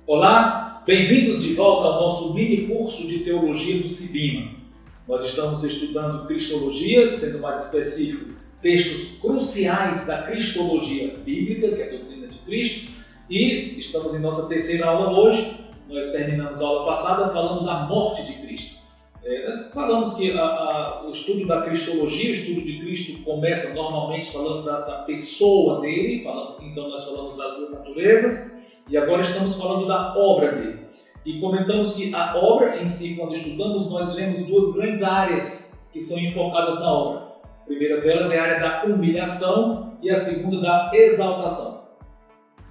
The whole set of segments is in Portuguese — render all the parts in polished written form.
Olá, bem-vindos de volta ao nosso mini curso de Teologia do Cibima. Nós estamos estudando Cristologia, sendo mais específico, textos cruciais da Cristologia bíblica, que é a doutrina de Cristo, e estamos em nossa terceira aula hoje. Nós terminamos a aula passada falando da morte de Cristo. Nós falamos que o estudo da Cristologia, o estudo de Cristo, começa normalmente falando da pessoa dele, então nós falamos das duas naturezas, e agora estamos falando da obra dele. E comentamos que a obra em si, quando estudamos, nós vemos duas grandes áreas que são enfocadas na obra. A primeira delas é a área da humilhação e a segunda da exaltação.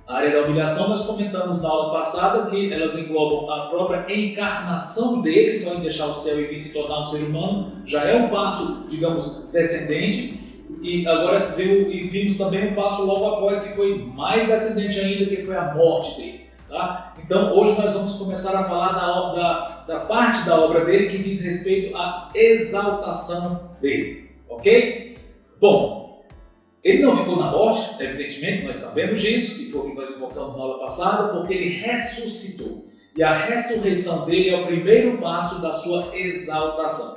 A área da humilhação nós comentamos na aula passada que elas englobam a própria encarnação dele, só em deixar o céu e vir se tornar um ser humano, já é um passo, digamos, descendente. E agora vimos também um passo logo após que foi mais descendente ainda, que foi a morte dele. Tá? Então hoje nós vamos começar a falar da parte da obra dele que diz respeito à exaltação dele. Ok? Bom, ele não ficou na morte, evidentemente, nós sabemos disso, e foi o que nós invocamos na aula passada, porque ele ressuscitou. E a ressurreição dele é o primeiro passo da sua exaltação.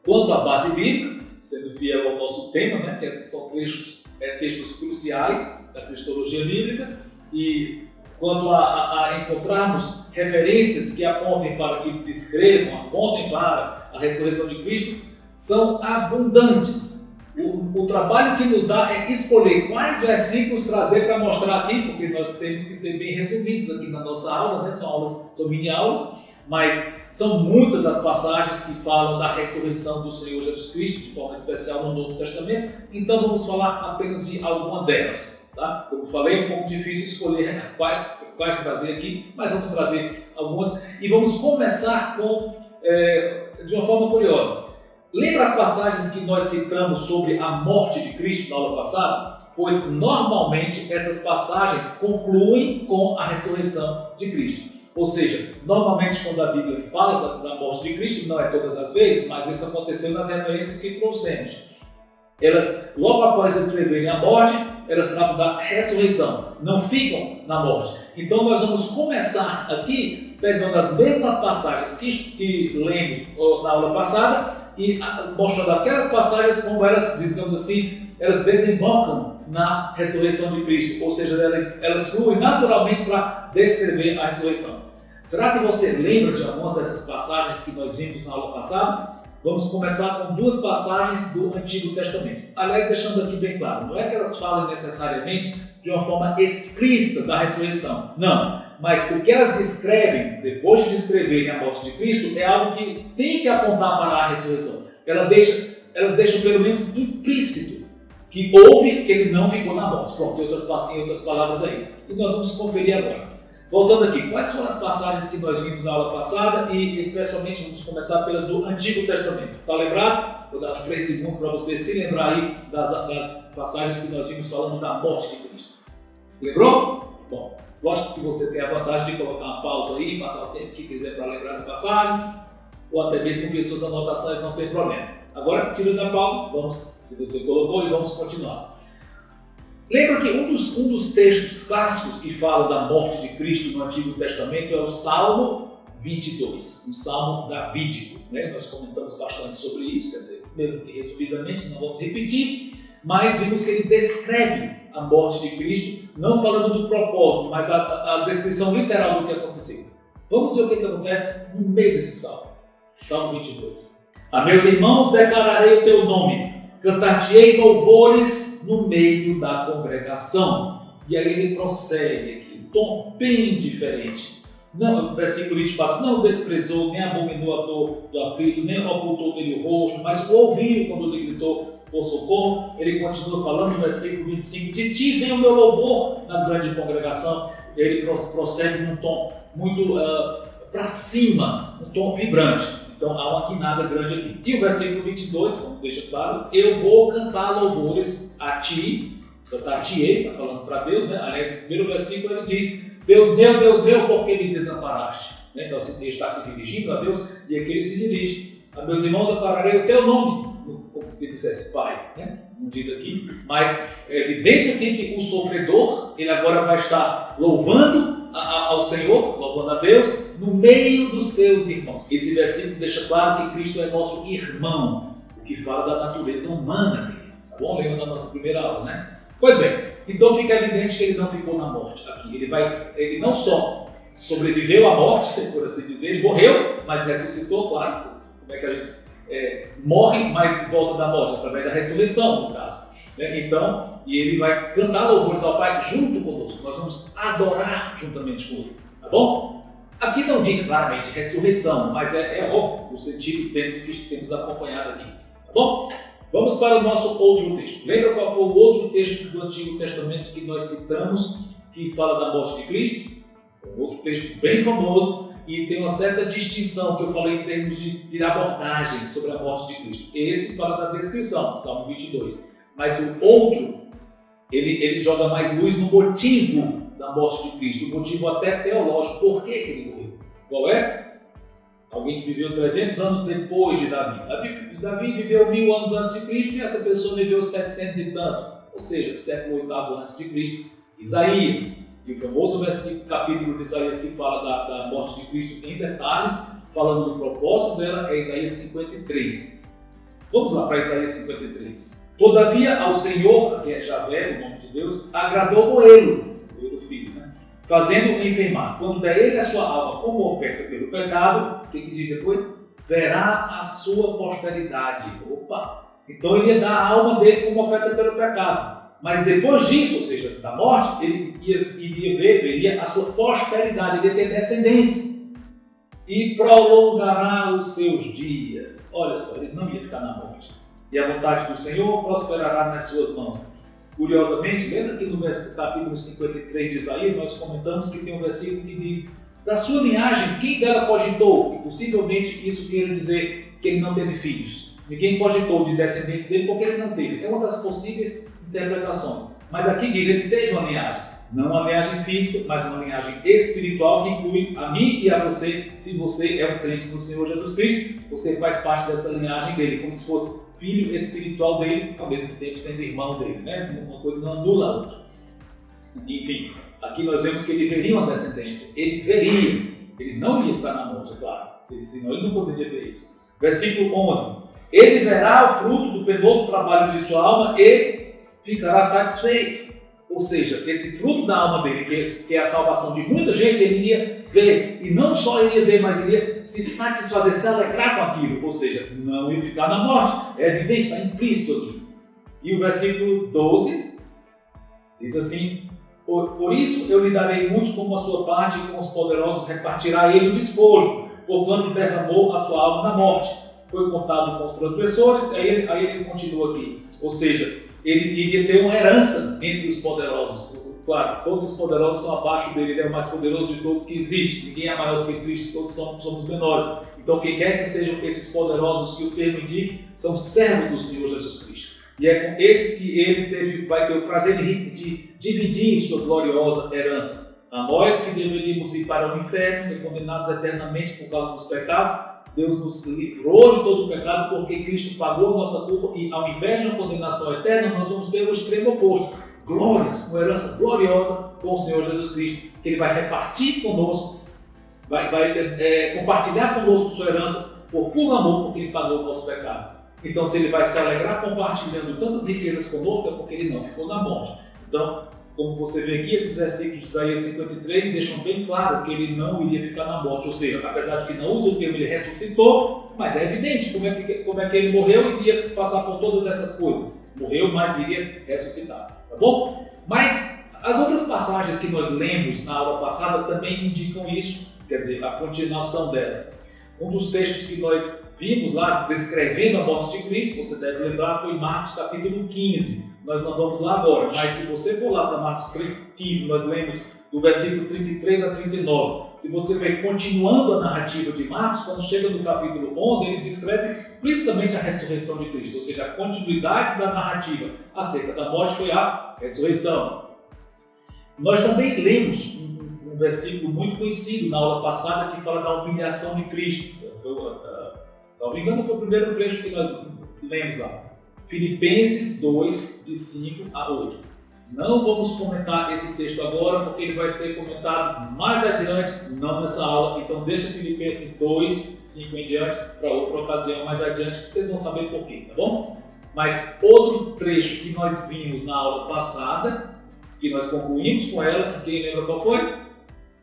Quanto à base bíblica, sendo fiel ao nosso tema, né, que são textos cruciais da cristologia bíblica, e quanto a encontrarmos referências que apontem para, que descrevam, apontem para a ressurreição de Cristo, são abundantes. O trabalho que nos dá é escolher quais versículos trazer para mostrar aqui, porque nós temos que ser bem resumidos aqui na nossa aula, né? São mini-aulas, mas são muitas as passagens que falam da ressurreição do Senhor Jesus Cristo, de forma especial no Novo Testamento, então vamos falar apenas de alguma delas. Tá? Como falei, é um pouco difícil escolher quais trazer aqui, mas vamos trazer algumas e vamos começar de uma forma curiosa. Lembra as passagens que nós citamos sobre a morte de Cristo na aula passada? Pois normalmente essas passagens concluem com a ressurreição de Cristo. Ou seja, normalmente quando a Bíblia fala da morte de Cristo, não é todas as vezes, mas isso aconteceu nas referências que trouxemos. Elas, logo após descreverem a morte, elas tratam da ressurreição, não ficam na morte. Então nós vamos começar aqui pegando as mesmas passagens que lemos na aula passada e mostrando aquelas passagens como elas, digamos assim, elas desembocam na ressurreição de Cristo, ou seja, elas fluem naturalmente para descrever a ressurreição. Será que você lembra de algumas dessas passagens que nós vimos na aula passada? Vamos começar com duas passagens do Antigo Testamento. Aliás, deixando aqui bem claro, não é que elas falem necessariamente de uma forma explícita da ressurreição, não. Mas o que elas descrevem, depois de descreverem a morte de Cristo, é algo que tem que apontar para a ressurreição. Elas deixam pelo menos implícito que houve, que ele não ficou na morte. Pronto, em outras palavras é isso. E nós vamos conferir agora. Voltando aqui, quais foram as passagens que nós vimos na aula passada e especialmente vamos começar pelas do Antigo Testamento. Está lembrado? Vou dar uns 3 segundos para você se lembrar aí das passagens que nós vimos falando da morte de Cristo. Lembrou? Bom, lógico que você tem a vantagem de colocar uma pausa aí, passar o tempo que quiser para lembrar da passagem, ou até mesmo ver suas anotações, não tem problema. Agora, tira da pausa, se você colocou, e vamos continuar. Lembra que um dos textos clássicos que falam da morte de Cristo no Antigo Testamento é o Salmo 22, um salmo davídico. Né? Nós comentamos bastante sobre isso, quer dizer, mesmo que resumidamente, não vamos repetir, mas vimos que ele descreve a morte de Cristo, não falando do propósito, mas a descrição literal do que aconteceu. Vamos ver o que acontece no meio desse salmo. Salmo 22. A meus irmãos declararei o teu nome, cantar-te-ei louvores no meio da congregação. E aí ele prossegue aqui, um tom bem diferente. Não, versículo 24, não desprezou, nem abominou a dor do aflito, nem ocultou dele o rosto, mas o ouviu quando ele gritou por socorro. Ele continua falando no versículo 25, de ti vem o meu louvor na grande congregação. E ele prossegue num tom muito para cima, um tom vibrante. Então há uma guinada grande aqui. E o versículo 22, como deixa claro, eu vou cantar louvores a ti, cantar-te-ei, está falando para Deus, né? Aliás, no primeiro versículo ele diz, Deus meu, por que me desamparaste? Então ele está se dirigindo a Deus e aqui ele se dirige. A meus irmãos declararei o teu nome, como se dissesse Pai, né? Não diz aqui, mas é evidente aqui que o sofredor, ele agora vai estar louvando ao Senhor, louvando a Deus, no meio dos seus irmãos. Esse versículo deixa claro que Cristo é nosso irmão, o que fala da natureza humana dele. Tá bom? Lembra da nossa primeira aula, né? Pois bem, então fica evidente que ele não ficou na morte aqui. Ele não só sobreviveu à morte, por assim dizer, ele morreu, mas ressuscitou, claro. Como é que a gente morre, mas volta da morte? Através da ressurreição, no caso. Então, e ele vai cantar louvores ao Pai junto conosco. Nós vamos adorar juntamente com ele. Tá bom? Aqui não diz claramente ressurreição, mas é óbvio o sentido que temos acompanhado aqui. Tá bom? Vamos para o nosso outro texto. Lembra qual foi o outro texto do Antigo Testamento que nós citamos, que fala da morte de Cristo? Outro texto bem famoso e tem uma certa distinção que eu falei em termos de abordagem sobre a morte de Cristo. Esse fala da descrição, Salmo 22. Mas o outro, ele joga mais luz no motivo da morte de Cristo, o motivo até teológico, por que ele morreu. Qual é? Alguém que viveu 300 anos depois de Davi. Davi viveu 1000 anos antes de Cristo e essa pessoa viveu 700 e tanto, ou seja, século 8 antes de Cristo. Isaías. E o famoso versículo, capítulo de Isaías que fala da morte de Cristo em detalhes, falando do propósito dela, é Isaías 53. Vamos lá para Isaías 53. Todavia ao Senhor, que é Javé, o nome de Deus, agradou Moelo, o filho, né? Fazendo-o enfermar. Quando der ele a sua alma como oferta pelo pecado, o que diz depois? Verá a sua posteridade. Opa! Então ele ia dar a alma dele como oferta pelo pecado. Mas depois disso, ou seja, da morte, ele veria a sua posteridade, ele ia ter descendentes. E prolongará os seus dias. Olha só, ele não ia ficar na morte. E a vontade do Senhor prosperará nas suas mãos. Curiosamente, lembra que no capítulo 53 de Isaías, nós comentamos que tem um versículo que diz: da sua linhagem, quem dela cogitou? E possivelmente isso queira dizer que ele não teve filhos. Ninguém cogitou de descendentes dele porque ele não teve. É uma das possíveis interpretações. Mas aqui diz, ele teve uma linhagem. Não uma linhagem física, mas uma linhagem espiritual que inclui a mim e a você. Se você é um crente no Senhor Jesus Cristo, você faz parte dessa linhagem dele, como se fosse filho espiritual dele, ao mesmo tempo sendo irmão dele, né? Uma coisa não anula a outra. Enfim, aqui nós vemos que ele veria uma descendência. Ele veria. Ele não ia ficar na morte, é claro. Senão ele não poderia ver isso. Versículo 11. Ele verá o fruto do penoso trabalho de sua alma e ficará satisfeito. Ou seja, esse fruto da alma dele, que é a salvação de muita gente, ele iria ver. E não só iria ver, mas iria se satisfazer, se alegrar com aquilo. Ou seja, não ia ficar na morte. É evidente, está implícito aqui. E o versículo 12 diz assim: Por isso eu lhe darei muitos como a sua parte, e com os poderosos repartirá ele o despojo, porquanto derramou a sua alma na morte. Foi contado com os transgressores, aí ele continua aqui. Ou seja, ele iria ter uma herança entre os poderosos. Claro, todos os poderosos são abaixo dele, ele é o mais poderoso de todos que existe. Ninguém é maior do que Cristo, todos somos menores. Então, quem quer que sejam esses poderosos que o termo indique, são servos do Senhor Jesus Cristo. E é com esses que ele vai ter o prazer de dividir sua gloriosa herança. A nós que deveríamos ir para o inferno, ser condenados eternamente por causa dos pecados, Deus nos livrou de todo o pecado porque Cristo pagou a nossa culpa e, ao invés de uma condenação eterna, nós vamos ter o extremo oposto. Glórias, uma herança gloriosa com o Senhor Jesus Cristo, que Ele vai repartir conosco, vai compartilhar conosco sua herança por puro amor, porque Ele pagou o nosso pecado. Então, se Ele vai se alegrar compartilhando tantas riquezas conosco, é porque Ele não ficou na morte. Então, como você vê aqui, esses versículos de Isaías 53 deixam bem claro que ele não iria ficar na morte. Ou seja, apesar de que não usa o termo ele ressuscitou, mas é evidente como é que ele morreu e iria passar por todas essas coisas. Morreu, mas iria ressuscitar. Tá bom? Mas as outras passagens que nós lemos na aula passada também indicam isso, quer dizer, a continuação delas. Um dos textos que nós vimos lá, descrevendo a morte de Cristo, você deve lembrar, foi Marcos capítulo 15. Nós não vamos lá agora, mas se você for lá para Marcos 15, nós lemos do versículo 33 a 39. Se você ver continuando a narrativa de Marcos, quando chega no capítulo 11, ele descreve explicitamente a ressurreição de Cristo, ou seja, a continuidade da narrativa acerca da morte foi a ressurreição. Nós também lemos um versículo muito conhecido na aula passada que fala da humilhação de Cristo. Se não me engano, foi o primeiro trecho que nós lemos lá. Filipenses 2, de 5 a 8. Não vamos comentar esse texto agora, porque ele vai ser comentado mais adiante, não nessa aula. Então deixa Filipenses 2, 5 em diante, para outra ocasião mais adiante, que vocês vão saber por quê, tá bom? Mas outro trecho que nós vimos na aula passada, que nós concluímos com ela, quem lembra qual foi?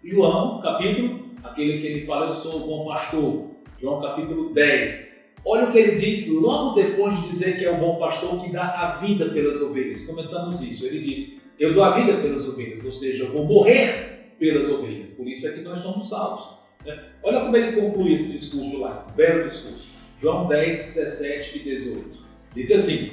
João, capítulo, aquele que ele fala, eu sou o bom pastor. João capítulo 10. Olha o que ele diz logo depois de dizer que é o bom pastor que dá a vida pelas ovelhas. Comentamos isso. Ele diz, eu dou a vida pelas ovelhas, ou seja, eu vou morrer pelas ovelhas. Por isso é que nós somos salvos. Olha como ele conclui esse discurso lá, esse belo discurso. João 10, 17 e 18. Diz assim,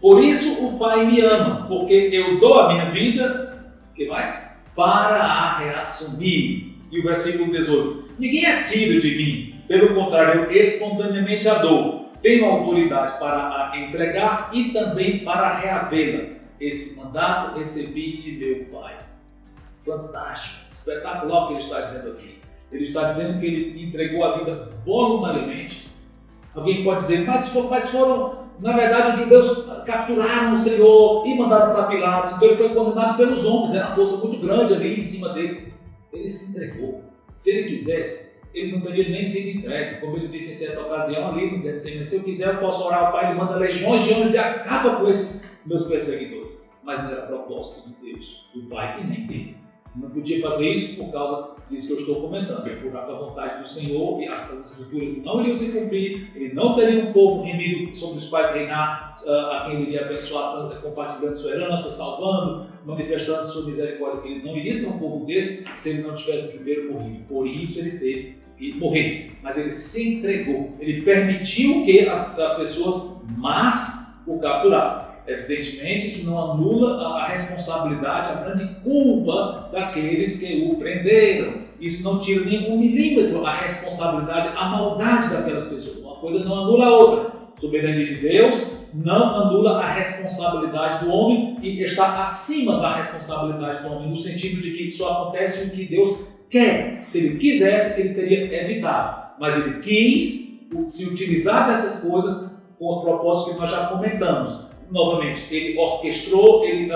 por isso o Pai me ama, porque eu dou a minha vida, o que mais? Para a reassumir. E o versículo 18, ninguém a tira de mim, pelo contrário, eu espontaneamente a dou. Tenho autoridade para a entregar e também para reavê-la. Esse mandato recebi de meu Pai. Fantástico, espetacular o que ele está dizendo aqui. Ele está dizendo que ele entregou a vida voluntariamente. Alguém pode dizer, mas foram, na verdade, os judeus capturaram o Senhor e mandaram para Pilatos, então ele foi condenado pelos homens, era uma força muito grande ali em cima dele. Ele se entregou. Se ele quisesse, ele não teria nem sido entregue. Como ele disse em certa ocasião ali no Getsemane, se eu quiser eu posso orar ao Pai, ele manda legiões de anjos e acaba com esses meus perseguidores. Mas não era propósito de Deus, do Pai e nem dele. Não podia fazer isso por causa disso que eu estou comentando. Ele furar com a vontade do Senhor e as escrituras não iriam se cumprir. Ele não teria um povo remido sobre os quais reinar, a quem ele iria abençoar, compartilhando sua herança, salvando, manifestando sua misericórdia. Ele não iria ter um povo desse se ele não tivesse primeiro morrido. Por isso ele teve que morrer. Mas ele se entregou. Ele permitiu que as pessoas más o capturassem. Evidentemente, isso não anula a responsabilidade, a grande culpa daqueles que o prenderam. Isso não tira nem 1 milímetro a responsabilidade, a maldade daquelas pessoas. Uma coisa não anula a outra. A soberania de Deus não anula a responsabilidade do homem e está acima da responsabilidade do homem, no sentido de que só acontece o que Deus quer. Se ele quisesse, ele teria evitado. Mas ele quis se utilizar dessas coisas com os propósitos que nós já comentamos. Novamente, ele orquestrou, ele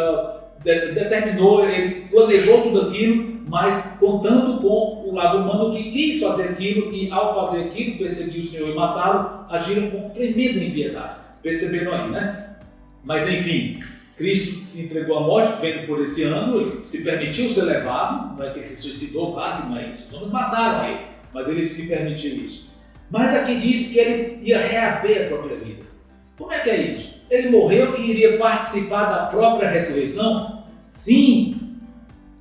determinou, ele planejou tudo aquilo, mas contando com o lado humano que quis fazer aquilo e, ao fazer aquilo, perseguir o Senhor e matá-lo, agiram com tremenda impiedade. Perceberam aí, né? Mas, enfim, Cristo se entregou à morte, vendo por esse ângulo, se permitiu ser levado, não é que ele se suicidou, claro que não é isso. Os homens mataram a ele, mas ele se permitiu isso. Mas aqui diz que ele ia reaver a própria vida. Como é que é isso? Ele morreu e iria participar da própria ressurreição? Sim,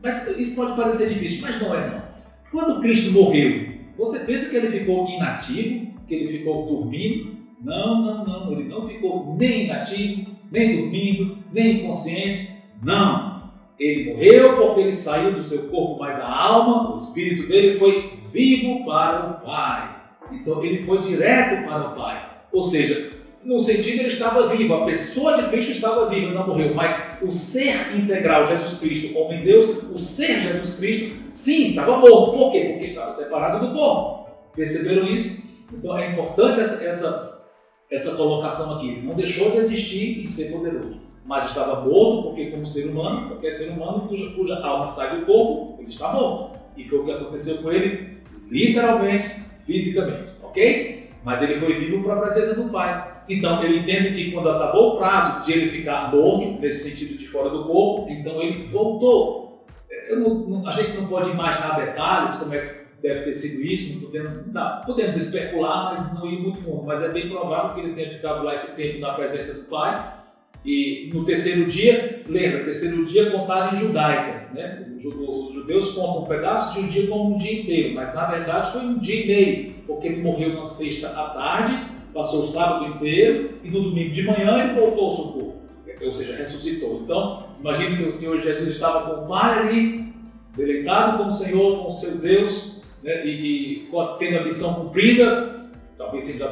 mas isso pode parecer difícil, mas não é não. Quando Cristo morreu, você pensa que ele ficou inativo, que ele ficou dormindo? Não, ele não ficou nem inativo, nem dormindo, nem inconsciente, não. Ele morreu porque ele saiu do seu corpo, mas a alma, o espírito dele foi vivo para o Pai. Então ele foi direto para o Pai, ou seja, no sentido ele estava vivo, a pessoa de Cristo estava viva, não morreu, mas o ser integral, Jesus Cristo, homem Deus, o ser Jesus Cristo, sim, estava morto. Por quê? Porque estava separado do corpo. Perceberam isso? Então é importante essa colocação aqui. Ele não deixou de existir e ser poderoso, mas estava morto porque, como ser humano, qualquer ser humano cuja alma sai do corpo, ele está morto. E foi o que aconteceu com ele, literalmente, fisicamente, ok? Mas ele foi vivo para a presença do Pai. Então ele entende que quando acabou o prazo de ele ficar morto, nesse sentido de fora do corpo, então ele voltou. A gente não pode imaginar detalhes, como é que deve ter sido isso, podemos especular, mas não ir muito fundo. Mas é bem provável que ele tenha ficado lá esse tempo na presença do Pai. E no terceiro dia, lembra, terceiro dia contagem judaica, né? Os judeus contam um pedaço de um dia como um dia inteiro, mas na verdade foi um dia e meio, porque ele morreu na sexta à tarde, passou o sábado inteiro e no domingo de manhã ele voltou ao seu corpo, ou seja, ressuscitou. Então, imagine que o Senhor Jesus estava com o Pai ali, deleitado com o Senhor, com o seu Deus, né? e tendo a missão cumprida, talvez sendo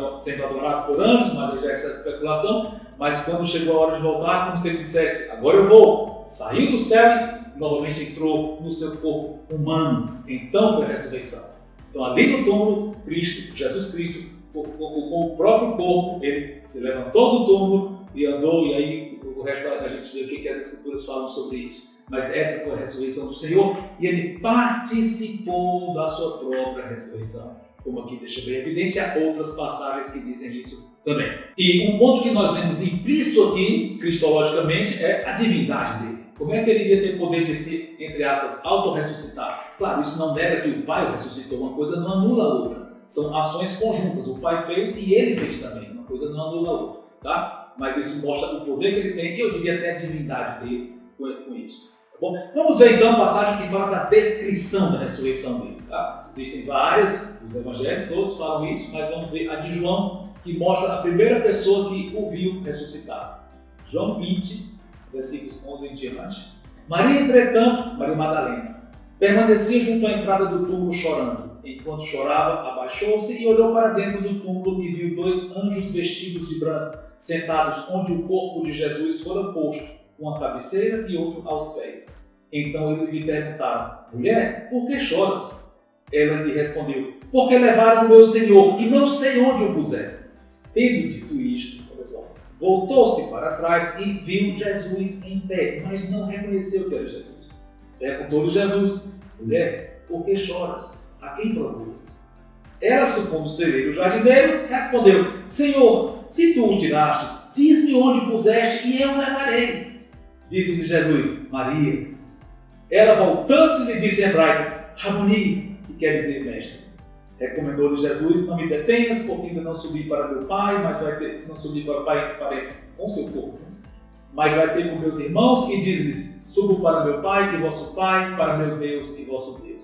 adorado por anjos, mas aí já é essa especulação. Mas quando chegou a hora de voltar, como se ele dissesse, agora eu vou, saiu do céu e novamente entrou no seu corpo humano. Então foi a ressurreição. Então ali no túmulo, Cristo, Jesus Cristo, com o próprio corpo, ele se levantou do túmulo e andou, e aí o resto a gente vê o que as Escrituras falam sobre isso. Mas essa foi a ressurreição do Senhor e ele participou da sua própria ressurreição. Como aqui deixa bem evidente, há outras passagens que dizem isso também. E um ponto que nós vemos implícito aqui, cristologicamente, é a divindade dele. Como é que ele iria ter poder de se, entre aspas, autorressuscitar? Claro, isso não nega que o Pai o ressuscitou, uma coisa não anula a outra. São ações conjuntas, o Pai fez e ele fez também, uma coisa não anula a outra. Tá? Mas isso mostra o poder que ele tem e eu diria até a divindade dele com isso. Tá bom? Vamos ver então a passagem que fala da descrição da ressurreição dele. Tá? Existem várias, os evangelhos todos falam isso, mas vamos ver a de João, que mostra a primeira pessoa que o viu ressuscitar. João 20, versículos 11 em diante. Maria, entretanto, Maria Madalena, permanecia junto à entrada do túmulo chorando. Enquanto chorava, abaixou-se e olhou para dentro do túmulo e viu 2 anjos vestidos de branco, sentados onde o corpo de Jesus fora posto, um à cabeceira e outro aos pés. Então eles lhe perguntaram: mulher, por que choras? Ela lhe respondeu: porque levaram o meu Senhor e não sei onde o puseram. Tendo dito isto, olha só, voltou-se para trás e viu Jesus em pé, mas não reconheceu que era Jesus. Perguntou-lhe Jesus: mulher, por que choras? A quem procuras? Ela, supondo ser ele o jardineiro, respondeu: Senhor, se tu o tiraste, diz-me onde o puseste e eu o levarei. Disse-lhe Jesus: Maria. Ela, voltando-se, lhe disse em hebraico: Raboni, que quer dizer mestre. Recomendou-lhe Jesus: não me detenhas, porque ainda não subi para meu Pai, mas vai ter, não subi para o Pai que parece com seu corpo, mas vai ter com meus irmãos, e diz-lhes: subo para meu Pai e vosso Pai, para meu Deus e vosso Deus.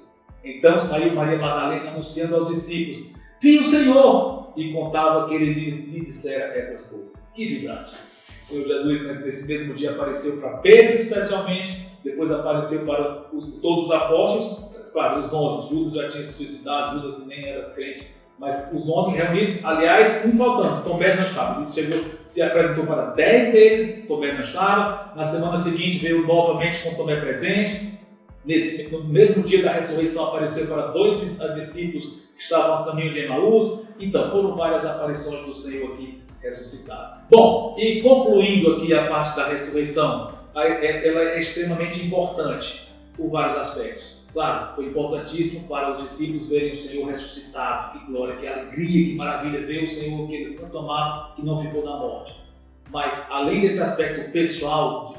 Então saiu Maria Madalena anunciando aos discípulos: vi o Senhor! E contava que ele lhe dissera essas coisas. Que vibrante! O Senhor Jesus, nesse mesmo dia, apareceu para Pedro especialmente, depois apareceu para todos os apóstolos, claro, os 11, Judas já tinha se suicidado, Judas nem era crente, mas os 11 reunidos, aliás, um faltando, Tomé não estava. Ele chegou, se apresentou para 10 deles, Tomé não estava, na semana seguinte veio novamente com Tomé presente, no mesmo dia da ressurreição apareceu para 2 discípulos que estavam no caminho de Emaús. Então foram várias aparições do Senhor aqui ressuscitado. Bom, e concluindo aqui a parte da ressurreição, ela é extremamente importante por vários aspectos. Claro, foi importantíssimo para os discípulos verem o Senhor ressuscitado. Que glória, que alegria, que maravilha ver o Senhor que eles tanto amaram, que não ficou na morte. Mas além desse aspecto pessoal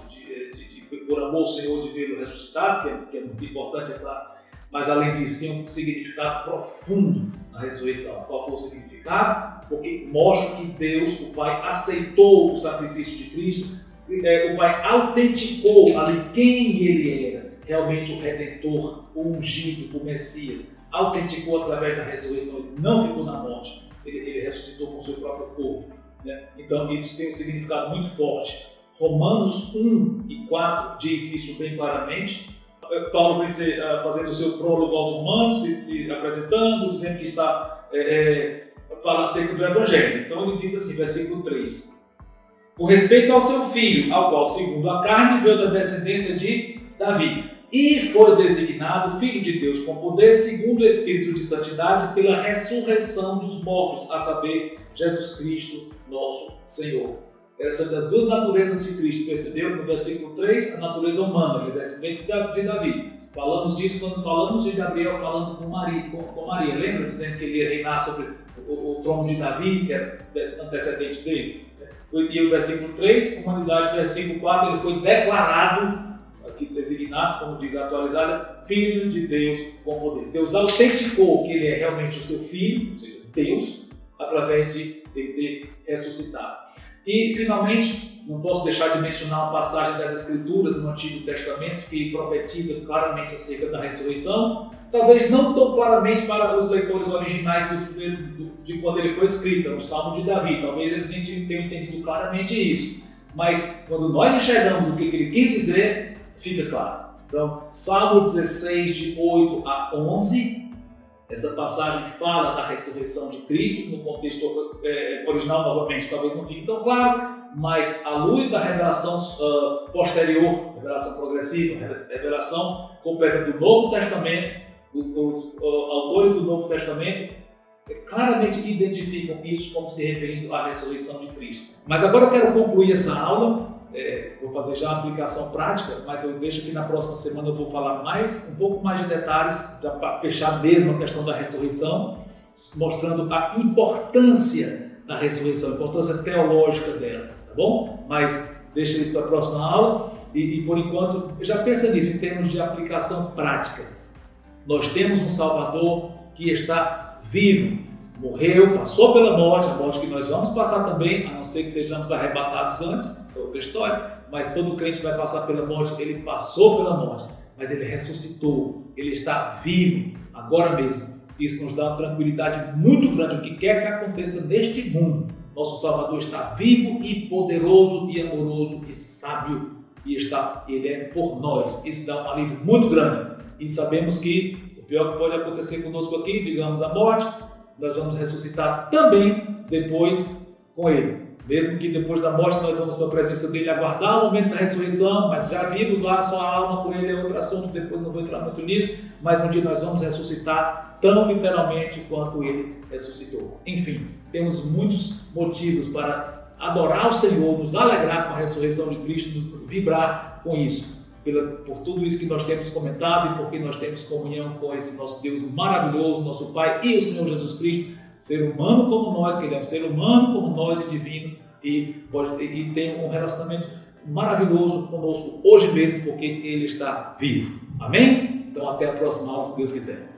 por amor ao Senhor de vê-lo ressuscitado, que é muito importante, é claro, mas além disso tem um significado profundo na ressurreição. Qual foi o significado? Porque mostra que Deus, o Pai, aceitou o sacrifício de Cristo, o Pai autenticou ali quem Ele era, realmente o Redentor, o ungido, o Messias, autenticou através da ressurreição. Ele não ficou na morte, ele ressuscitou com o seu próprio corpo, né? Então isso tem um significado muito forte. Romanos 1 e 4 diz isso bem claramente. Paulo vem fazendo o seu prólogo aos Romanos, se apresentando, dizendo que está fala acerca do Evangelho. Então ele diz assim, versículo 3: com respeito ao seu filho, ao qual, segundo a carne, veio da descendência de Davi, e foi designado Filho de Deus com poder, segundo o Espírito de Santidade, pela ressurreição dos mortos, a saber, Jesus Cristo, nosso Senhor. Interessante, as 2 naturezas de Cristo, perceberam no versículo 3, a natureza humana, ele é descendente de Davi. Falamos disso quando falamos de Gabriel falando com Maria. Lembra? Dizendo que ele ia reinar sobre o trono de Davi, que é antecedente dele. E o versículo 3, humanidade, versículo 4, ele foi declarado, aqui designado, como diz a atualizada, Filho de Deus com poder. Deus autenticou que ele é realmente o seu Filho, ou seja, Deus, através de ele ter ressuscitado. E, finalmente, não posso deixar de mencionar uma passagem das Escrituras no Antigo Testamento que profetiza claramente acerca da ressurreição, talvez não tão claramente para os leitores originais de quando ele foi escrito, no Salmo de Davi, talvez eles nem tenham entendido claramente isso, mas quando nós enxergamos o que ele quis dizer, fica claro. Então, Salmo 16, de 8 a 11, essa passagem fala da ressurreição de Cristo, no contexto original, novamente, talvez não fique tão claro, mas à luz da revelação posterior, revelação progressiva, revelação completa do Novo Testamento, os autores do Novo Testamento claramente identificam isso como se referindo à ressurreição de Cristo. Mas agora eu quero concluir essa aula vou fazer já a aplicação prática, mas eu deixo que na próxima semana eu vou falar um pouco mais de detalhes, para fechar mesmo a questão da ressurreição, mostrando a importância da ressurreição, a importância teológica dela, tá bom? Mas deixa isso para a próxima aula e por enquanto, já pensa nisso em termos de aplicação prática. Nós temos um Salvador que está vivo, morreu, passou pela morte, a morte que nós vamos passar também, a não ser que sejamos arrebatados antes, é outra história, mas todo crente vai passar pela morte, ele passou pela morte, mas ele ressuscitou, ele está vivo agora mesmo. Isso nos dá uma tranquilidade muito grande, o que quer que aconteça neste mundo. Nosso Salvador está vivo e poderoso e amoroso e sábio, e ele é por nós. Isso dá um alívio muito grande. E sabemos que o pior que pode acontecer conosco aqui, digamos a morte, nós vamos ressuscitar também depois com ele. Mesmo que depois da morte nós vamos para a presença dele aguardar o momento da ressurreição, mas já vimos lá a sua alma com ele, é outro assunto, depois não vou entrar muito nisso, mas um dia nós vamos ressuscitar tão literalmente quanto ele ressuscitou. Enfim, temos muitos motivos para adorar o Senhor, nos alegrar com a ressurreição de Cristo, vibrar com isso, por tudo isso que nós temos comentado e porque nós temos comunhão com esse nosso Deus maravilhoso, nosso Pai e o Senhor Jesus Cristo, ser humano como nós, que ele é um ser humano como nós e divino, e tem um relacionamento maravilhoso conosco hoje mesmo, porque ele está vivo. Amém? Então até a próxima aula, se Deus quiser.